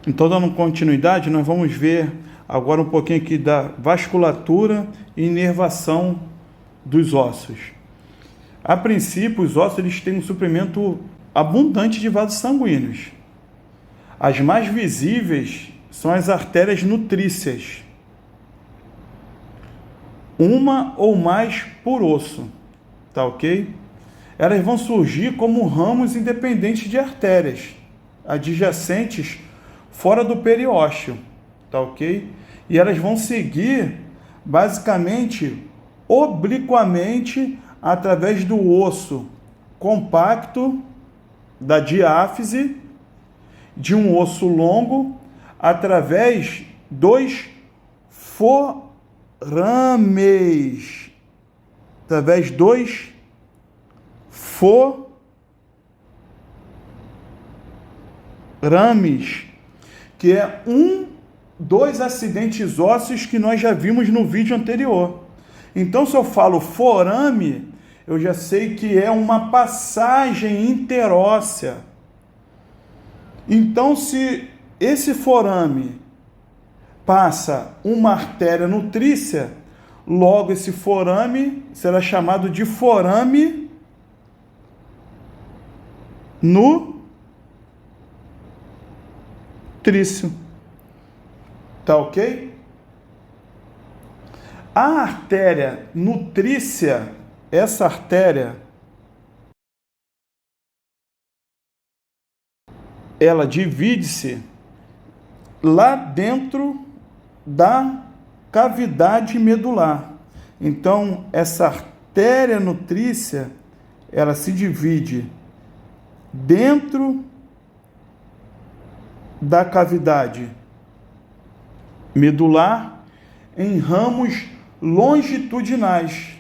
Então, dando continuidade, nós vamos ver agora um pouquinho aqui da vasculatura e inervação dos ossos. A princípio, os ossos eles têm um suprimento abundante de vasos sanguíneos. As mais visíveis são as artérias nutrícias, uma ou mais por osso, tá ok? Elas vão surgir como ramos independentes de artérias adjacentes fora do periósteo, tá ok? E elas vão seguir basicamente obliquamente através do osso compacto da diáfise, de um osso longo, através dos forames, através dos forames, que é dos acidentes ósseos que nós já vimos no vídeo anterior. Então, se eu falo forame, eu já sei que é uma passagem interóssea. Então, se esse forame passa uma artéria nutrícia, logo esse forame será chamado de forame nutrício. Tá ok? A artéria nutrícia, essa artéria, ela divide-se lá dentro da cavidade medular. Então, essa artéria nutrícia, ela se divide dentro da cavidade medular em ramos longitudinais.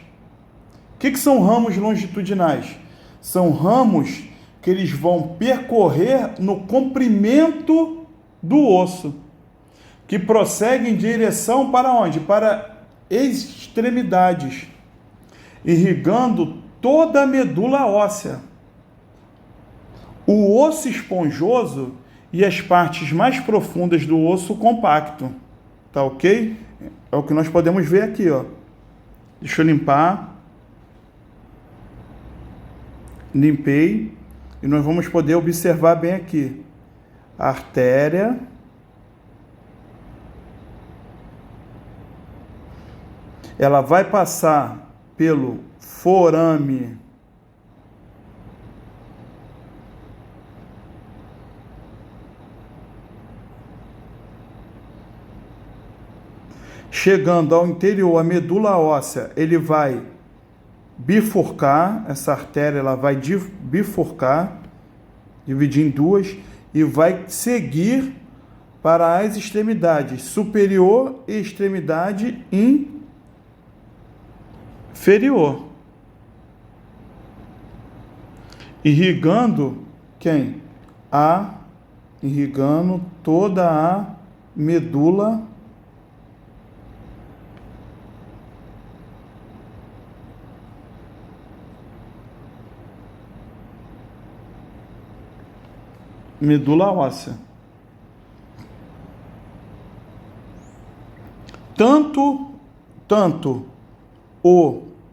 O que são ramos longitudinais? São ramos que eles vão percorrer no comprimento do osso, que prosseguem em direção para onde? Para extremidades, irrigando toda a medula óssea. O osso esponjoso e as partes mais profundas do osso compacto. Tá ok? É o que nós podemos ver aqui, ó. Deixa eu limpar. Limpei. E nós vamos poder observar bem aqui. A artéria. Ela vai passar pelo forame chegando ao interior, a medula óssea, ele vai bifurcar, essa artéria ela vai bifurcar, dividir em duas, e vai seguir para as extremidades superior e extremidade inferior. Irrigando quem? Irrigando toda a medula óssea. Tanto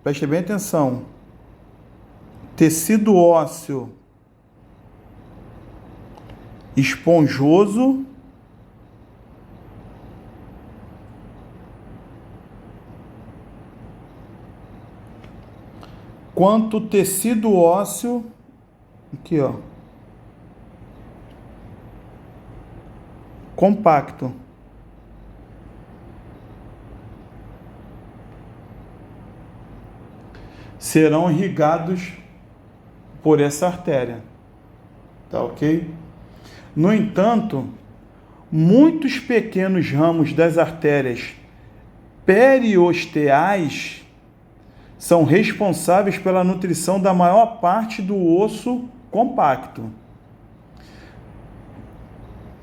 preste bem atenção, tecido ósseo esponjoso quanto tecido ósseo, aqui ó, compacto. Serão irrigados por essa artéria. Tá ok? No entanto, muitos pequenos ramos das artérias periosteais são responsáveis pela nutrição da maior parte do osso compacto.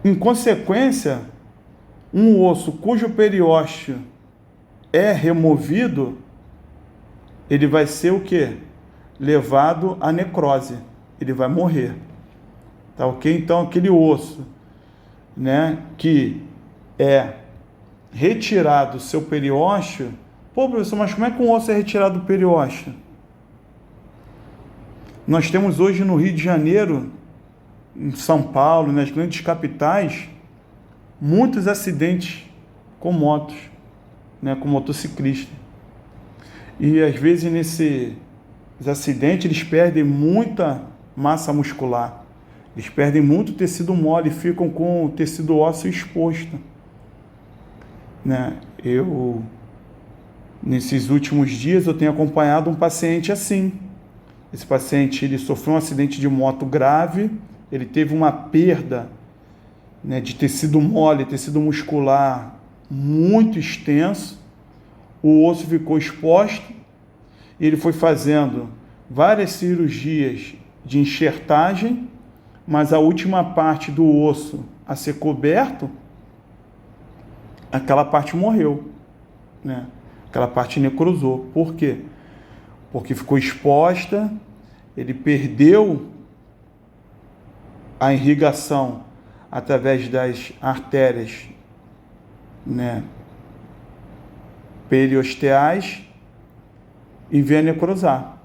Em consequência, um osso cujo periósteo é removido, ele vai ser o quê? Levado à necrose. Ele vai morrer. Tá ok? Então, aquele osso né, que é retirado o seu periósteo. Pô, professor, mas como é que um osso é retirado do periósteo? Nós temos hoje no Rio de Janeiro, em São Paulo, nas grandes capitais, muitos acidentes com motos, né, com motociclistas. E às vezes nesses acidentes eles perdem muita massa muscular, eles perdem muito tecido mole e ficam com o tecido ósseo exposto, né? Nesses últimos dias eu tenho acompanhado um paciente assim. Esse paciente, ele sofreu um acidente de moto grave, ele teve uma perda, né, de tecido mole, tecido muscular muito extenso, o osso ficou exposto, e ele foi fazendo várias cirurgias de enxertagem, mas a última parte do osso a ser coberto, aquela parte morreu, né? Aquela parte necrosou. Por quê? Porque ficou exposta, ele perdeu a irrigação através das artérias, né, periosteais, e veio a necrosar.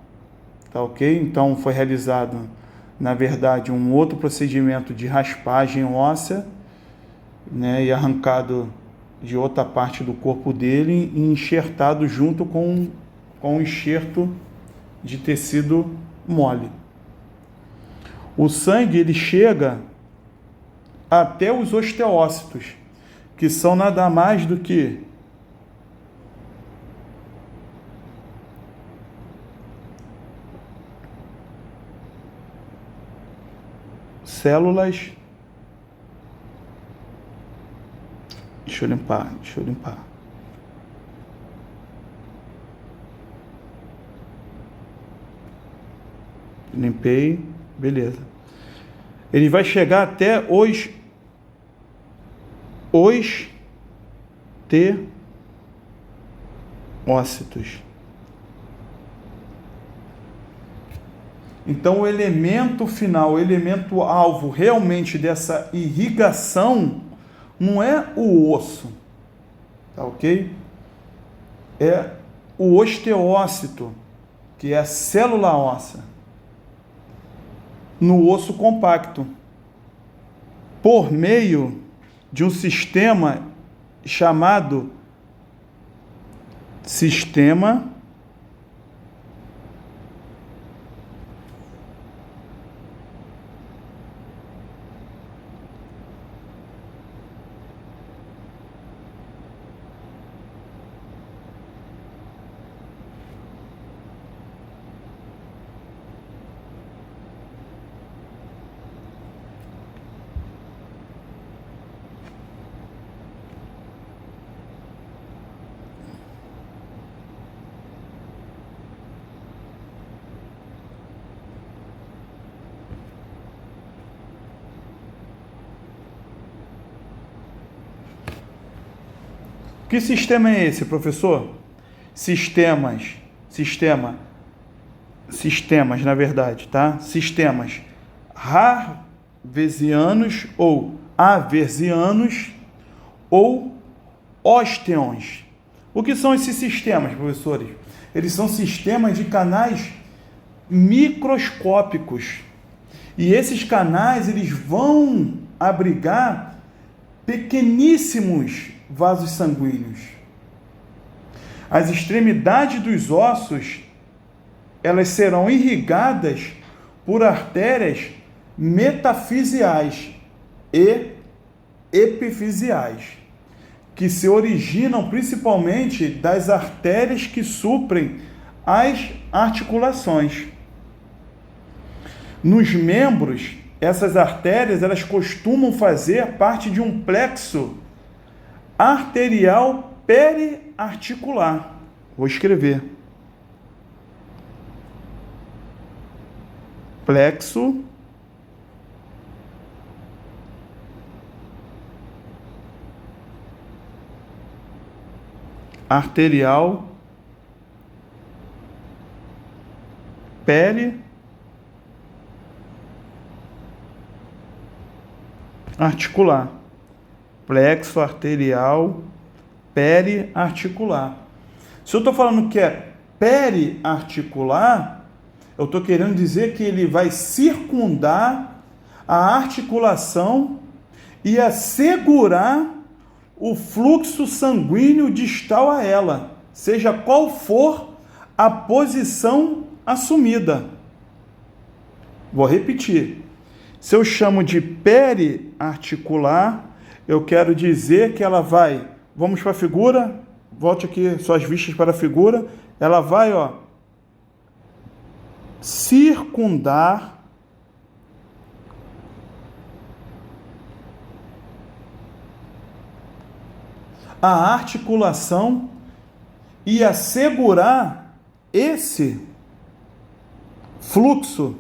Tá ok? Então foi realizado, na verdade, um outro procedimento de raspagem óssea, né, e arrancado de outra parte do corpo dele e enxertado junto com um enxerto de tecido mole. O sangue, ele chega até os osteócitos, que são nada mais do que células. Deixa eu limpar. Limpei, beleza. Ele vai chegar até os osteócitos. Então, o elemento final, o elemento alvo realmente dessa irrigação não é o osso, tá ok? É o osteócito, que é a célula óssea, no osso compacto, por meio de um sistema chamado sistema Que sistema é esse, professor? Sistemas, na verdade, tá? Sistemas Harvesianos ou Aversianos ou ósteons. O que são esses sistemas, professores? Eles são sistemas de canais microscópicos. E esses canais, eles vão abrigar pequeníssimos vasos sanguíneos. As extremidades dos ossos, elas serão irrigadas por artérias metafisiais e epifisiais, que se originam principalmente das artérias que suprem as articulações. Nos membros, essas artérias, elas costumam fazer parte de um plexo arterial periarticular. Vou escrever. Plexo arterial periarticular. plexo arterial periarticular. Se eu estou falando que é periarticular, eu estou querendo dizer que ele vai circundar a articulação e assegurar o fluxo sanguíneo distal a ela, seja qual for a posição assumida. Vou repetir. Se eu chamo de periarticular, eu quero dizer que ela vai, vamos para a figura, volte aqui suas vistas para a figura, ela vai, circundar a articulação e assegurar esse fluxo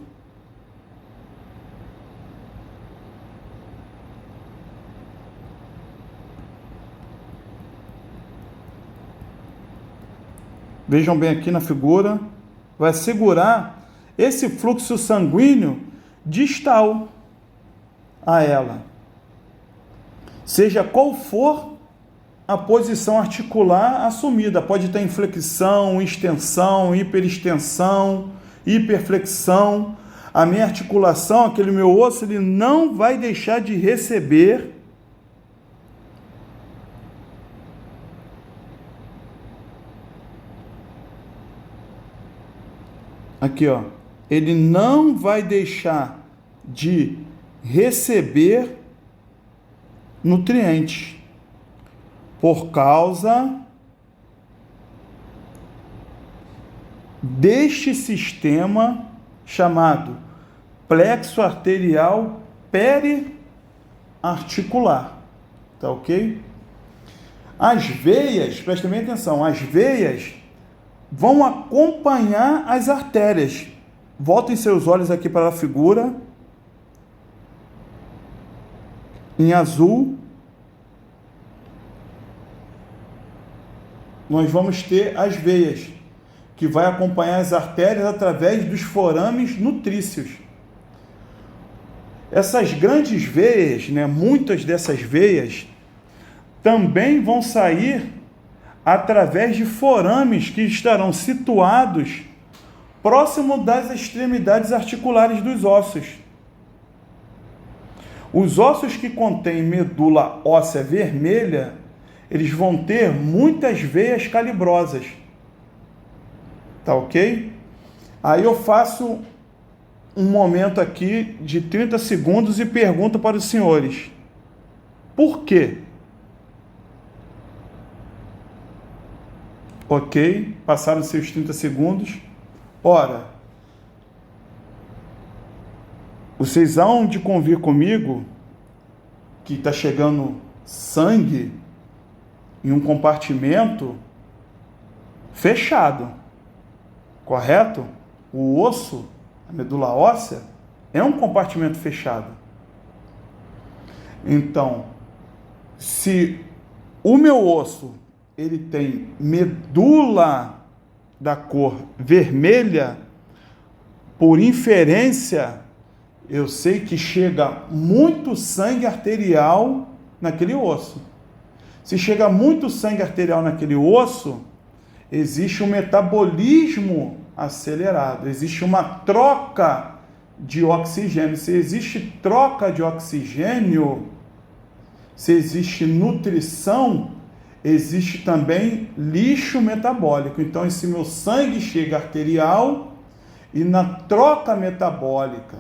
vejam bem aqui na figura, vai segurar esse fluxo sanguíneo distal a ela, seja qual for a posição articular assumida. Pode ter inflexão, extensão, hiperextensão, hiperflexão. A minha articulação, aquele meu osso, ele não vai deixar de receber aqui, ele não vai deixar de receber nutrientes por causa deste sistema chamado plexo arterial periarticular. Tá ok? As veias, prestem bem atenção, as veias vão acompanhar as artérias. Voltem seus olhos aqui para a figura em azul. Nós vamos ter as veias, que vai acompanhar as artérias através dos forames nutrícios. Essas grandes veias, muitas dessas veias, também vão sair através de forames que estarão situados próximo das extremidades articulares dos ossos. Os ossos que contêm medula óssea vermelha, eles vão ter muitas veias calibrosas. Tá ok? Aí eu faço um momento aqui de 30 segundos e pergunto para os senhores: por quê? Ok, passaram seus 30 segundos. Ora, vocês hão de convir comigo que está chegando sangue em um compartimento fechado, correto? O osso, a medula óssea, é um compartimento fechado. Então, se o meu osso ele tem medula da cor vermelha, por inferência, eu sei que chega muito sangue arterial naquele osso. Se chega muito sangue arterial naquele osso, existe um metabolismo acelerado, existe uma troca de oxigênio. Se existe troca de oxigênio, se existe nutrição, existe também lixo metabólico. Então, esse meu sangue chega arterial e na troca metabólica,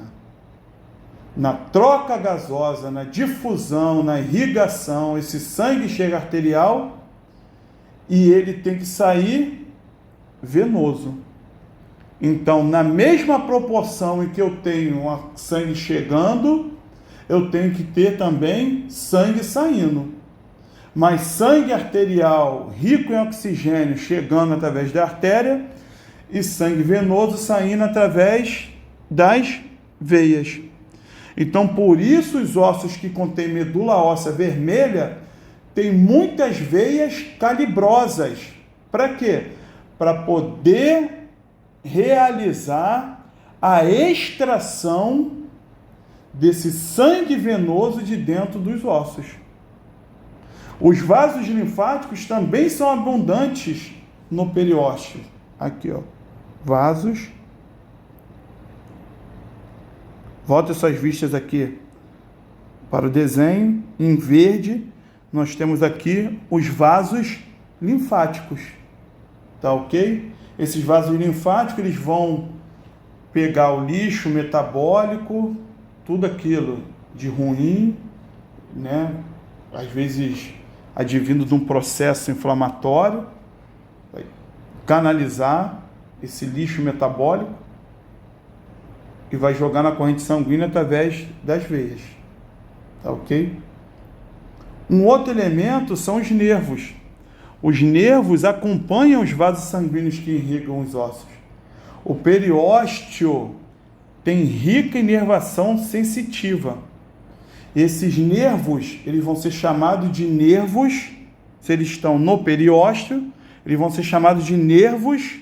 na troca gasosa, na difusão, na irrigação, esse sangue chega arterial e ele tem que sair venoso. Então, na mesma proporção em que eu tenho sangue chegando, eu tenho que ter também sangue saindo. Mas sangue arterial rico em oxigênio chegando através da artéria e sangue venoso saindo através das veias. Então, por isso, os ossos que contêm medula óssea vermelha têm muitas veias calibrosas. Para quê? Para poder realizar a extração desse sangue venoso de dentro dos ossos. Os vasos linfáticos também são abundantes no periósteo. Aqui, ó, vasos. Volta suas vistas aqui para o desenho. Em verde, nós temos aqui os vasos linfáticos. Tá ok? Esses vasos linfáticos, eles vão pegar o lixo metabólico, tudo aquilo de ruim, né? Às vezes advindo de um processo inflamatório, vai canalizar esse lixo metabólico e vai jogar na corrente sanguínea através das veias. Tá ok? Um outro elemento são os nervos. Os nervos acompanham os vasos sanguíneos que irrigam os ossos. O periósteo tem rica inervação sensitiva. Esses nervos, eles vão ser chamados de nervos, se eles estão no periósteo, eles vão ser chamados de nervos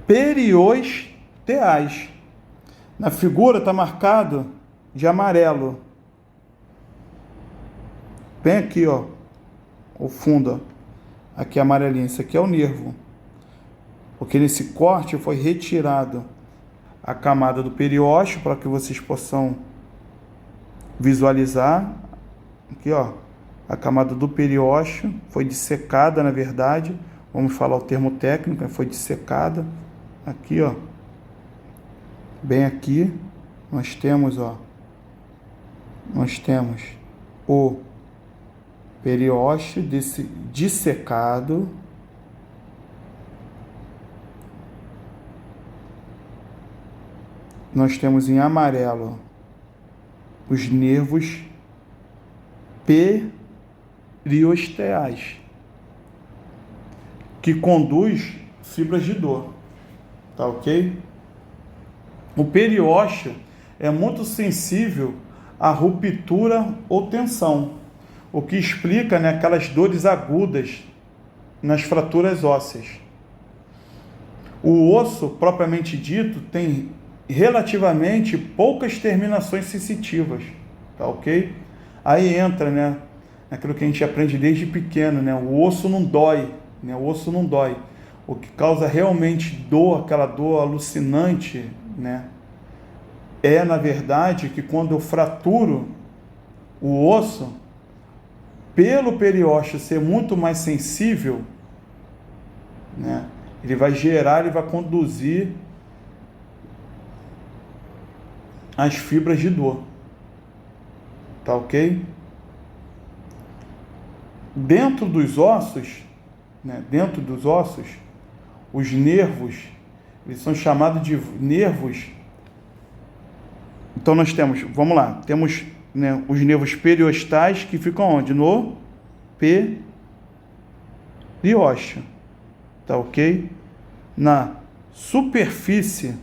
periosteais. Na figura está marcado de amarelo. Bem aqui, ó, o fundo, ó. Aqui é amarelinho, isso aqui é o nervo. Porque nesse corte foi retirado a camada do periósteo para que vocês possam visualizar. Aqui, ó, a camada do periósteo foi dissecada, na verdade. Vamos falar o termo técnico, foi dissecada. Aqui, ó, bem aqui, nós temos, ó, o periósteo dissecado. Nós temos em amarelo os nervos periosteais, que conduz fibras de dor. Tá ok? O periósteo é muito sensível à ruptura ou tensão, o que explica, né, aquelas dores agudas nas fraturas ósseas. O osso, propriamente dito, tem relativamente poucas terminações sensitivas. Tá ok? Aí entra, né, aquilo que a gente aprende desde pequeno, né? O osso não dói. O osso não dói. O que causa realmente dor, aquela dor alucinante, né, é, na verdade, que quando eu fraturo o osso, pelo periósteo ser muito mais sensível, né, ele vai conduzir as fibras de dor. Tá ok? Dentro dos ossos, os nervos, eles são chamados de nervos. Então nós temos, vamos lá, temos, né, os nervos periostais que ficam onde? No periósteo. Tá ok? Na superfície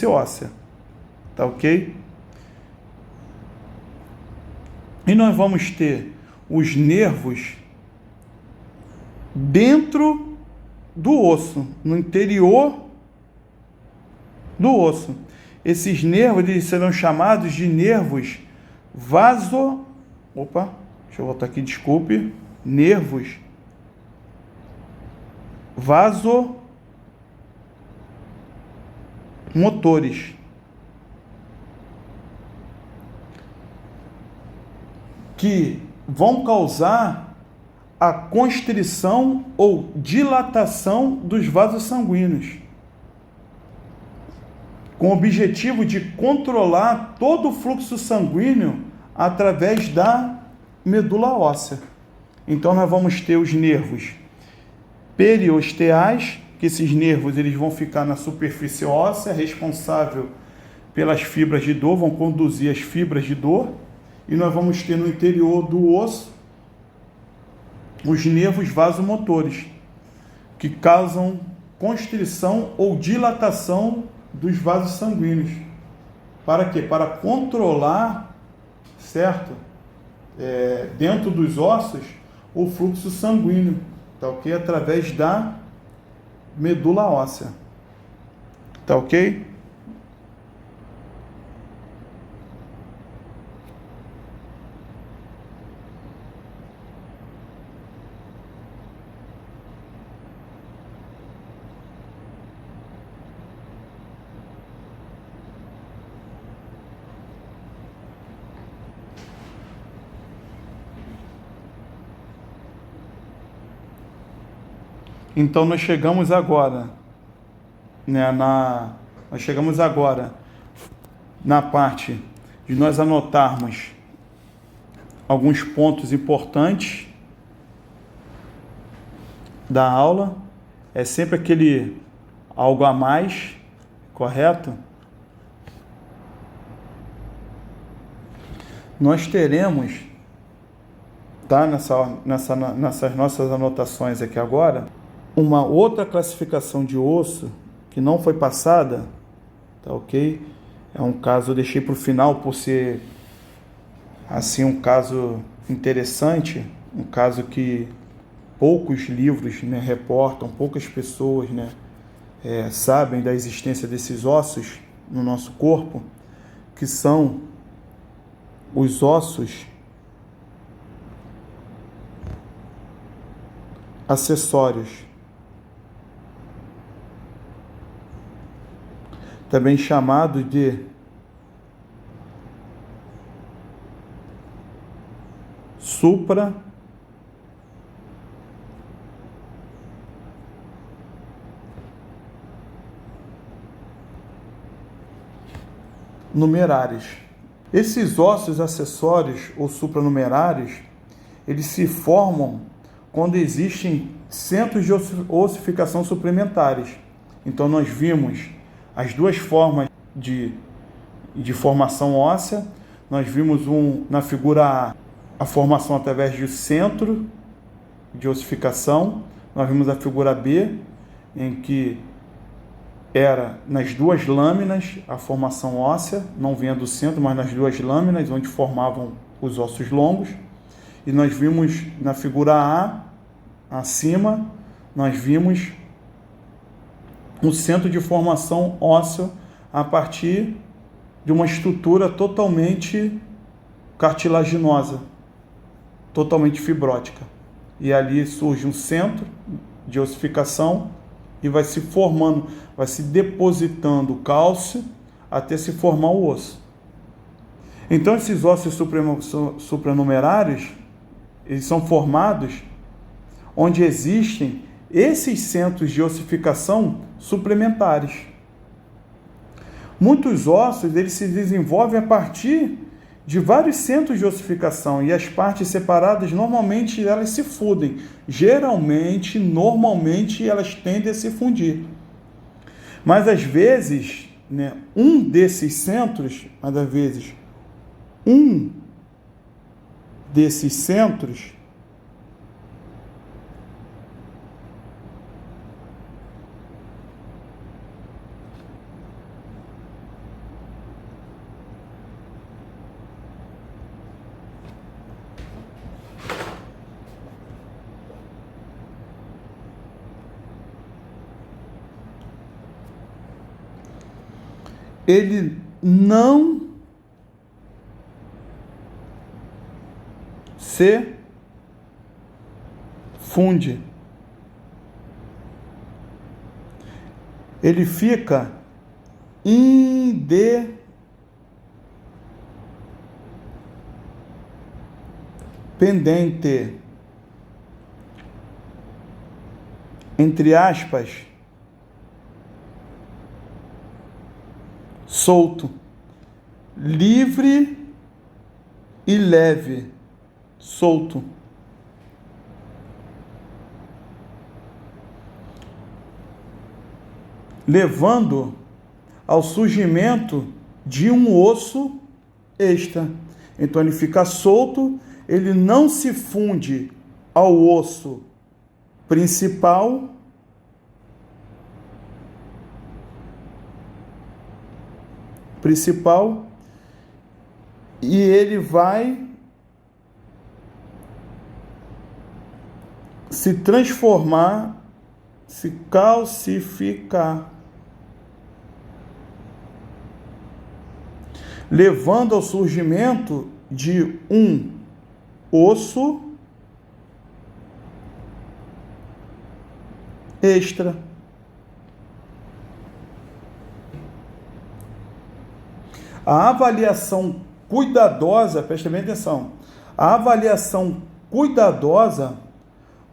óssea. Tá ok? E nós vamos ter os nervos dentro do osso, no interior do osso. Esses nervos, eles serão chamados de nervos nervos vasomotores. Que vão causar a constrição ou dilatação dos vasos sanguíneos, com o objetivo de controlar todo o fluxo sanguíneo através da medula óssea. Então nós vamos ter os nervos periosteais, que esses nervos eles vão ficar na superfície óssea, responsável pelas fibras de dor, vão conduzir as fibras de dor. e nós vamos ter no interior do osso os nervos vasomotores, que causam constrição ou dilatação dos vasos sanguíneos. Para quê? Para controlar, certo? Dentro dos ossos, o fluxo sanguíneo, tá ok? Através da medula óssea, tá ok? Então nós chegamos agora, né, na parte de nós anotarmos alguns pontos importantes da aula. É sempre aquele algo a mais, correto? Nós teremos, tá, nessas nossas anotações aqui agora, uma outra classificação de osso que não foi passada, tá ok? É um caso, eu deixei para o final por ser, assim, um caso interessante, um caso que poucos livros, né, reportam, poucas pessoas, né, sabem da existência desses ossos no nosso corpo, que são os ossos acessórios, também chamado de supranumerares. Esses ossos acessórios ou supranumerares, eles se formam quando existem centros de ossificação suplementares. Então nós vimos as duas formas de formação óssea. Nós vimos na figura A formação através de centro de ossificação. Nós vimos a figura B, em que era nas duas lâminas a formação óssea, não vinha do centro, mas nas duas lâminas, onde formavam os ossos longos. E nós vimos na figura A, acima, nós vimos um centro de formação óssea a partir de uma estrutura totalmente cartilaginosa, totalmente fibrótica. E ali surge um centro de ossificação e vai se formando, vai se depositando cálcio até se formar o osso. Então esses ossos supranumerários, eles são formados onde existem esses centros de ossificação suplementares. Muitos ossos, eles se desenvolvem a partir de vários centros de ossificação, e as partes separadas, normalmente, elas se fundem. Normalmente, elas tendem a se fundir. Mas, às vezes, né, um desses centros, ele não se funde. Ele fica independente, entre aspas, solto, livre e leve, solto. Levando ao surgimento de um osso extra. Então ele fica solto, ele não se funde ao osso principal, e ele vai se transformar, se calcificar, levando ao surgimento de um osso extra. A avaliação cuidadosa, preste bem atenção, a avaliação cuidadosa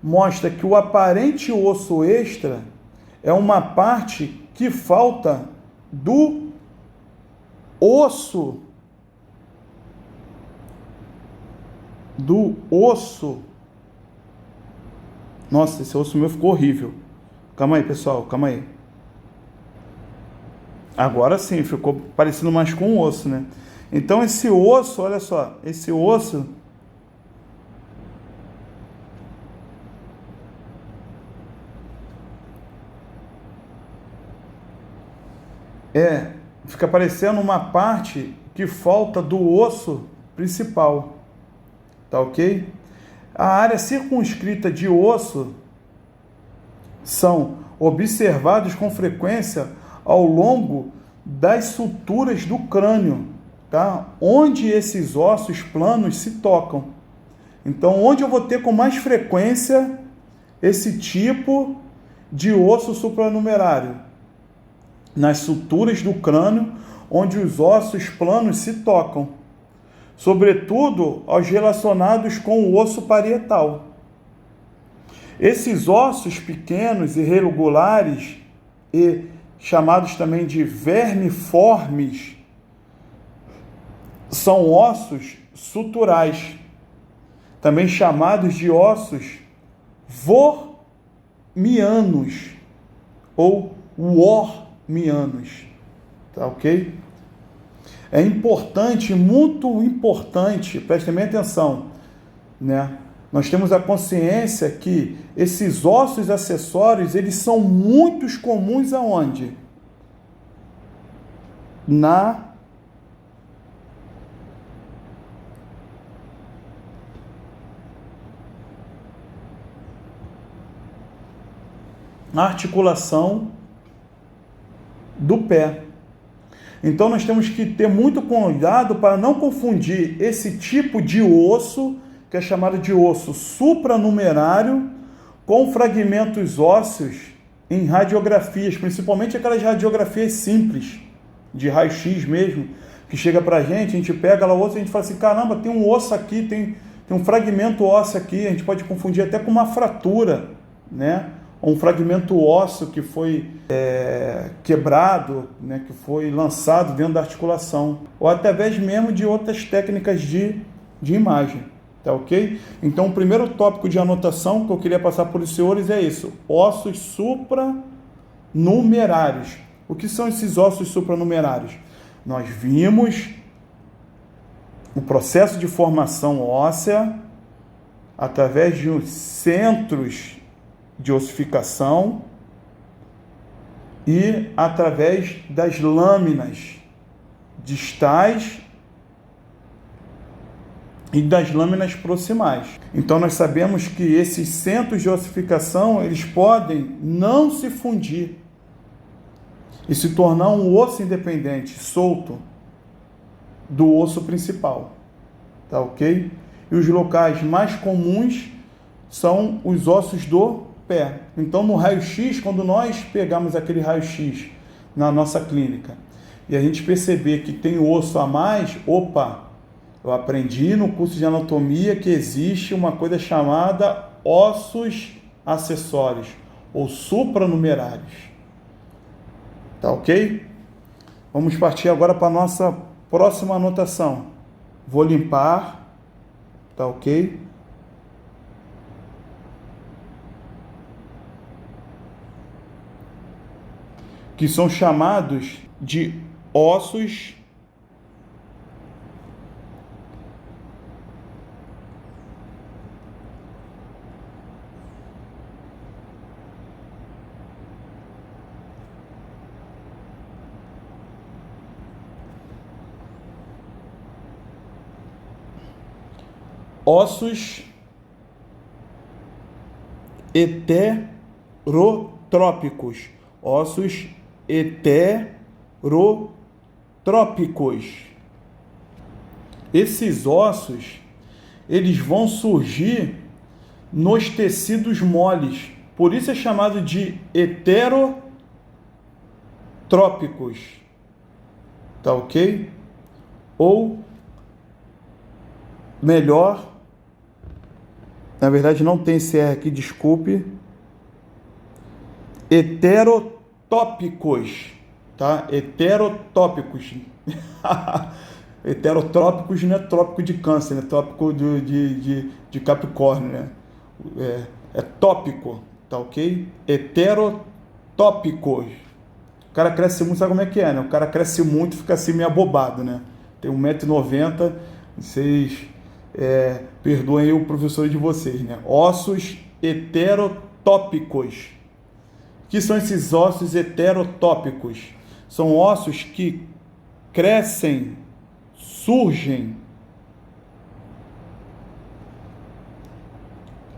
mostra que o aparente osso extra é uma parte que falta do osso, Nossa, esse osso meu ficou horrível. Calma aí, pessoal, calma aí. Agora sim, ficou parecendo mais com um osso, né? Então esse osso, olha só, esse osso fica parecendo uma parte que falta do osso principal, tá ok? A área circunscrita de osso são observados com frequência ao longo das suturas do crânio, tá? Onde esses ossos planos se tocam. Então, onde eu vou ter com mais frequência esse tipo de osso supranumerário? Nas suturas do crânio, onde os ossos planos se tocam, sobretudo aos relacionados com o osso parietal. Esses ossos pequenos e irregulares, e chamados também de vermiformes, são ossos suturais, também chamados de ossos wormianos ou wormianos, tá ok? É importante, muito importante, prestem bem atenção, né? Nós temos a consciência que esses ossos acessórios, eles são muito comuns aonde? Na articulação do pé. Então nós temos que ter muito cuidado para não confundir esse tipo de osso, que é chamado de osso supranumerário, com fragmentos ósseos em radiografias, principalmente aquelas radiografias simples, de raio-x mesmo, que chega para a gente pega lá o osso e a gente fala assim, caramba, tem um osso aqui, tem um fragmento ósseo aqui, a gente pode confundir até com uma fratura, né? Um fragmento ósseo que foi quebrado, né, que foi lançado dentro da articulação, ou através mesmo de outras técnicas de imagem, tá ok? Então, o primeiro tópico de anotação que eu queria passar para os senhores é isso, ossos supranumerários. O que são esses ossos supranumerários? Nós vimos o processo de formação óssea através de centros de ossificação e através das lâminas distais e das lâminas proximais. Então nós sabemos que esses centros de ossificação, eles podem não se fundir e se tornar um osso independente, solto do osso principal, tá ok? E os locais mais comuns são os ossos do pé. Então, no raio-x, quando nós pegamos aquele raio-x na nossa clínica e a gente perceber que tem osso a mais, opa, eu aprendi no curso de anatomia que existe uma coisa chamada ossos acessórios ou supranumerários. Tá ok? Vamos partir agora para a nossa próxima anotação. Vou limpar, tá ok? Que são chamados de ossos ossos heterotrópicos. Ossos heterotrópicos. Esses ossos, eles vão surgir nos tecidos moles. Por isso é chamado de heterotrópicos. Tá ok? Ou melhor, na verdade não tem esse R aqui, desculpe. Heterotópicos, tá? Heterotópicos. Heterotrópicos não é trópico de câncer, né? Trópico de Capricórnio, né? É tópico, tá ok? Heterotópicos. O cara cresce muito, sabe como é que é, né? O cara cresce muito, fica assim meio abobado, né? Tem 1,90 m, vocês perdoem o professor de vocês, né? Ossos heterotópicos. O que são esses ossos heterotópicos? São ossos que crescem, surgem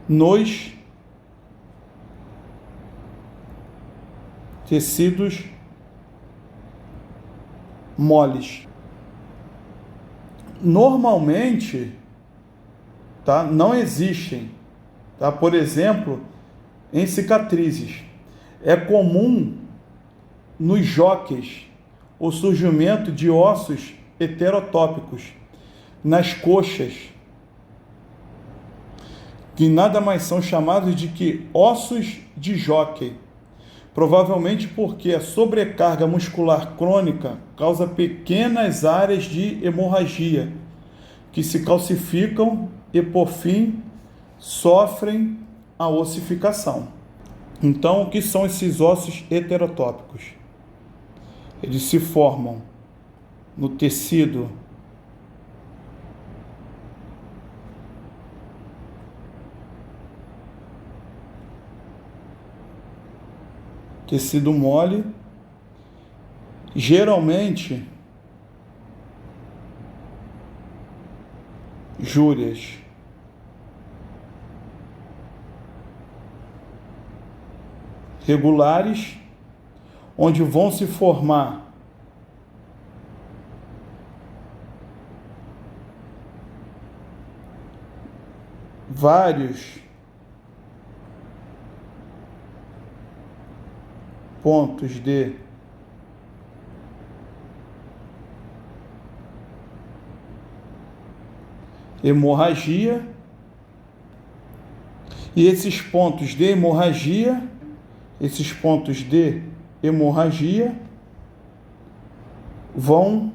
nos tecidos moles. Normalmente, tá, não existem, tá? Por exemplo, em cicatrizes. É comum nos jóqueis o surgimento de ossos heterotópicos nas coxas, que nada mais são chamados de que ossos de jóquei. Provavelmente porque a sobrecarga muscular crônica causa pequenas áreas de hemorragia, que se calcificam e, por fim, sofrem a ossificação. Então, o que são esses ossos heterotópicos? Eles se formam no tecido mole, geralmente júrias. Regulares, onde vão se formar vários pontos de hemorragia, e esses pontos de hemorragia vão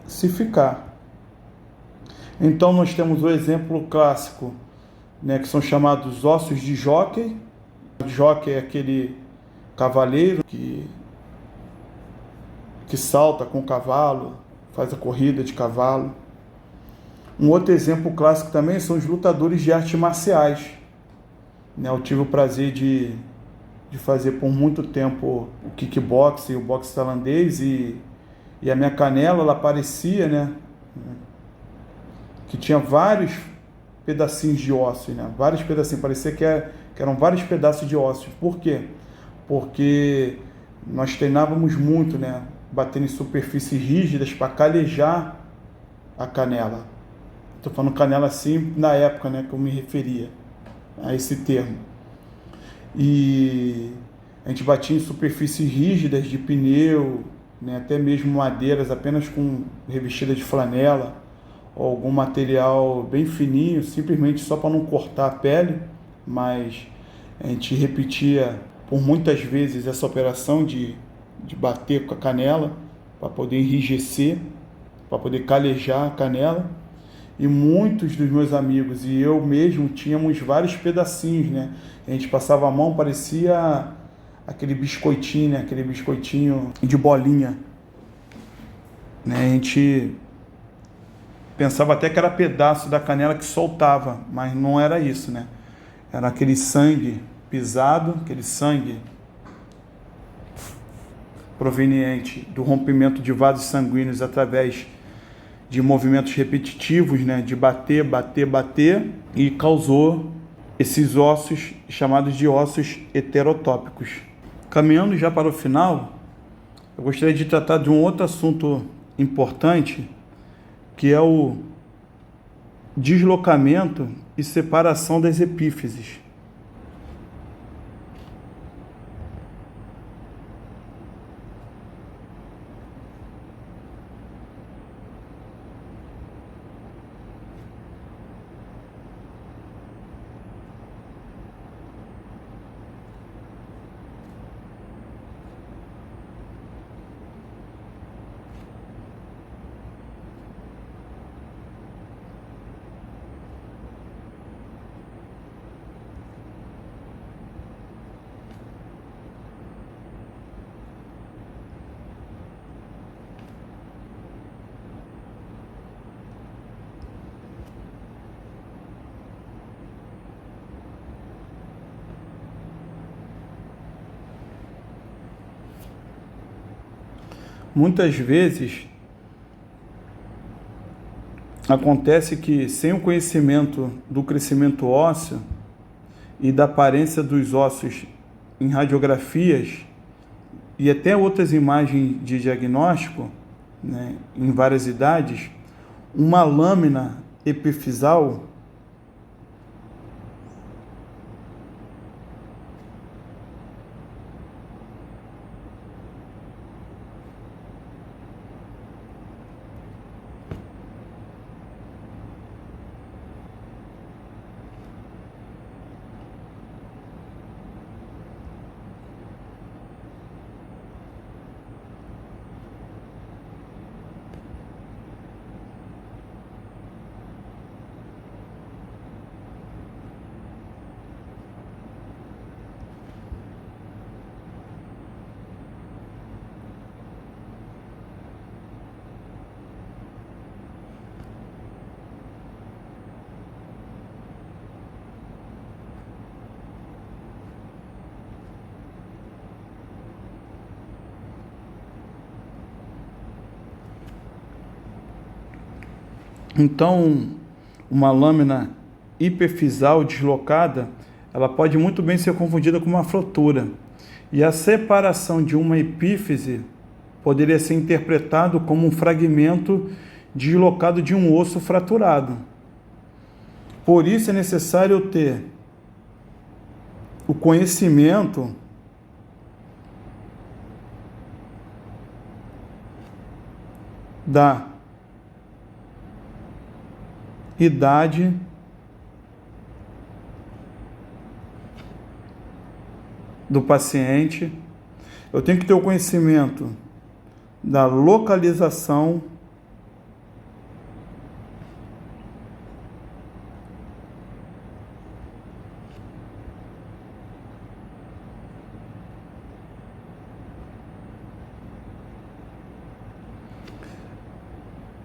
calcificar. Então nós temos o exemplo clássico, né, que são chamados ossos de jóquei. O jóquei é aquele cavaleiro que salta com o cavalo, faz a corrida de cavalo. Um outro exemplo clássico também são os lutadores de artes marciais. Eu tive o prazer de fazer por muito tempo o kickboxing e o boxe tailandês, e a minha canela, ela parecia, né, que tinha vários pedacinhos de ossos, né? Vários pedacinhos, parecia que eram vários pedaços de ossos. Por quê? Porque nós treinávamos muito, né, batendo em superfícies rígidas para calejar a canela. Estou falando canela assim na época, né, que eu me referia a esse termo. E a gente batia em superfícies rígidas de pneu, né, até mesmo madeiras apenas com revestida de flanela, ou algum material bem fininho, simplesmente só para não cortar a pele. Mas a gente repetia por muitas vezes essa operação de bater com a canela para poder enrijecer, para poder calejar a canela. E muitos dos meus amigos e eu mesmo tínhamos vários pedacinhos, né? A gente passava a mão, parecia aquele biscoitinho, né? Aquele biscoitinho de bolinha, né? A gente pensava até que era pedaço da canela que soltava, mas não era isso, né? Era aquele sangue pisado, aquele sangue proveniente do rompimento de vasos sanguíneos através de movimentos repetitivos, né, de bater, bater, bater, e causou esses ossos chamados de ossos heterotópicos. Caminhando já para o final, eu gostaria de tratar de um outro assunto importante, que é o deslocamento e separação das epífises. Muitas vezes acontece que, sem o conhecimento do crescimento ósseo e da aparência dos ossos em radiografias e até outras imagens de diagnóstico, né, em várias idades, uma lâmina epifisal Então, uma lâmina hipefisal deslocada, ela pode muito bem ser confundida com uma fratura. E a separação de uma epífise poderia ser interpretado como um fragmento deslocado de um osso fraturado. Por isso é necessário ter o conhecimento da idade do paciente, eu tenho que ter o conhecimento da localização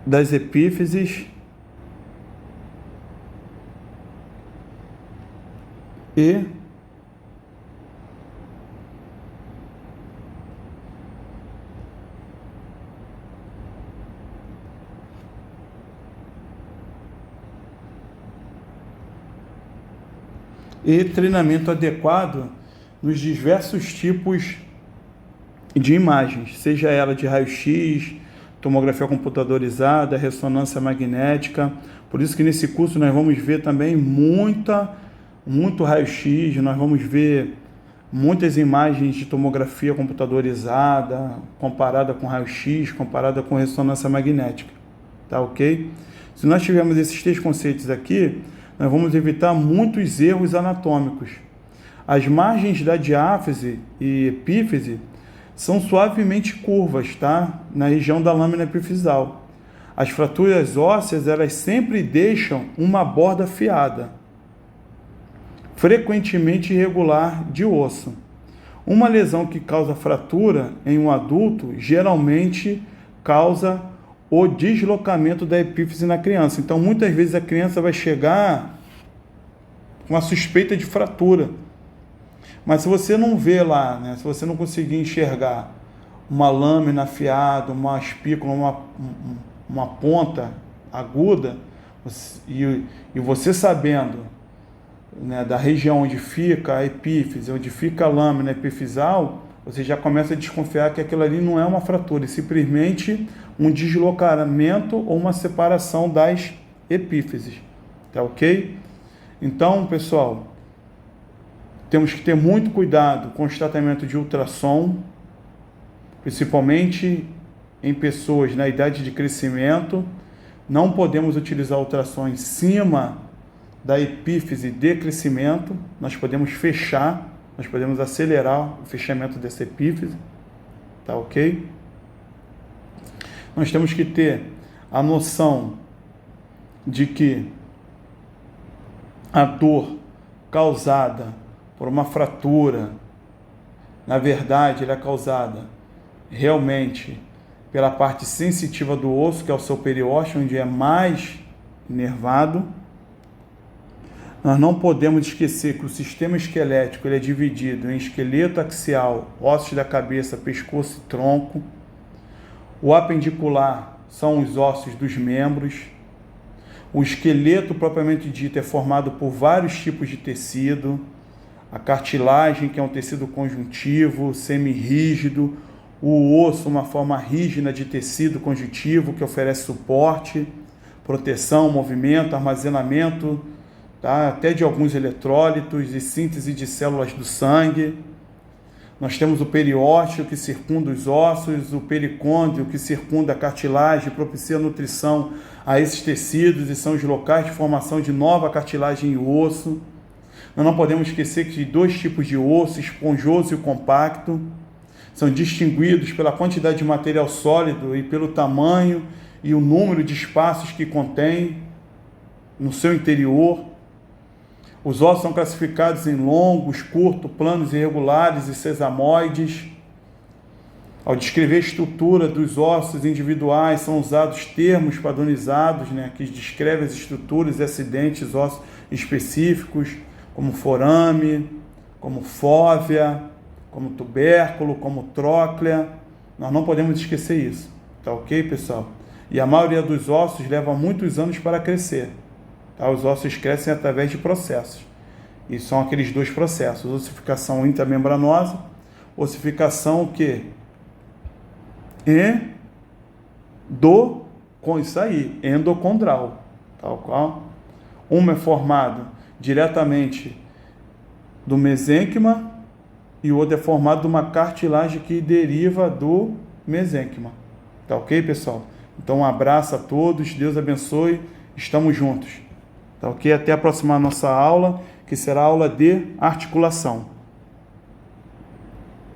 das epífises e treinamento adequado nos diversos tipos de imagens, seja ela de raio-x, tomografia computadorizada, ressonância magnética. Por isso que nesse curso nós vamos ver também muito raio-x, nós vamos ver muitas imagens de tomografia computadorizada, comparada com raio-x, comparada com ressonância magnética, tá ok? Se nós tivermos esses três conceitos aqui, nós vamos evitar muitos erros anatômicos. As margens da diáfise e epífise são suavemente curvas, tá? Na região da lâmina epifisal. As fraturas ósseas, elas sempre deixam uma borda afiada, frequentemente irregular de osso. Uma lesão que causa fratura em um adulto geralmente causa o deslocamento da epífise na criança. Então, muitas vezes a criança vai chegar com a suspeita de fratura. Mas se você não vê lá, né, se você não conseguir enxergar uma lâmina afiada, uma espícula, uma ponta aguda, e você sabendo, né, da região onde fica a epífise, onde fica a lâmina epifisal, você já começa a desconfiar que aquilo ali não é uma fratura, é simplesmente um deslocamento ou uma separação das epífises, tá ok? Então, pessoal, temos que ter muito cuidado com o tratamento de ultrassom, principalmente em pessoas na idade de crescimento. Não podemos utilizar ultrassom em cima da epífise de crescimento, nós podemos fechar, nós podemos acelerar o fechamento dessa epífise, tá ok? Nós temos que ter a noção de que a dor causada por uma fratura, na verdade, ela é causada realmente pela parte sensitiva do osso, que é o seu periósteo, onde é mais inervado. Nós não podemos esquecer que o sistema esquelético ele é dividido em esqueleto axial, ossos da cabeça, pescoço e tronco. O apendicular são os ossos dos membros. O esqueleto propriamente dito é formado por vários tipos de tecido. A cartilagem, que é um tecido conjuntivo, semirrígido. O osso, uma forma rígida de tecido conjuntivo que oferece suporte, proteção, movimento, armazenamento, tá? Até de alguns eletrólitos e síntese de células do sangue. Nós temos o periósteo que circunda os ossos, o pericôndrio que circunda a cartilagem, propicia a nutrição a esses tecidos e são os locais de formação de nova cartilagem e osso. Nós não podemos esquecer que dois tipos de osso, esponjoso e compacto, são distinguidos pela quantidade de material sólido e pelo tamanho e o número de espaços que contém no seu interior. Os ossos são classificados em longos, curtos, planos, irregulares e sesamoides. Ao descrever a estrutura dos ossos individuais, são usados termos padronizados, né, que descrevem as estruturas e acidentes ossos específicos, como forame, como fóvea, como tubérculo, como tróclea. Nós não podemos esquecer isso, tá ok, pessoal? E a maioria dos ossos leva muitos anos para crescer, tá? Os ossos crescem através de processos, e são aqueles dois processos: ossificação intramembranosa, ossificação o quê? Endocondral, tal qual. Uma é formado diretamente do mesênquima e o outro é formado de uma cartilagem que deriva do mesênquima. Tá ok, pessoal? Então, um abraço a todos, Deus abençoe, estamos juntos. Tá ok? Até a próxima nossa aula, que será a aula de articulação.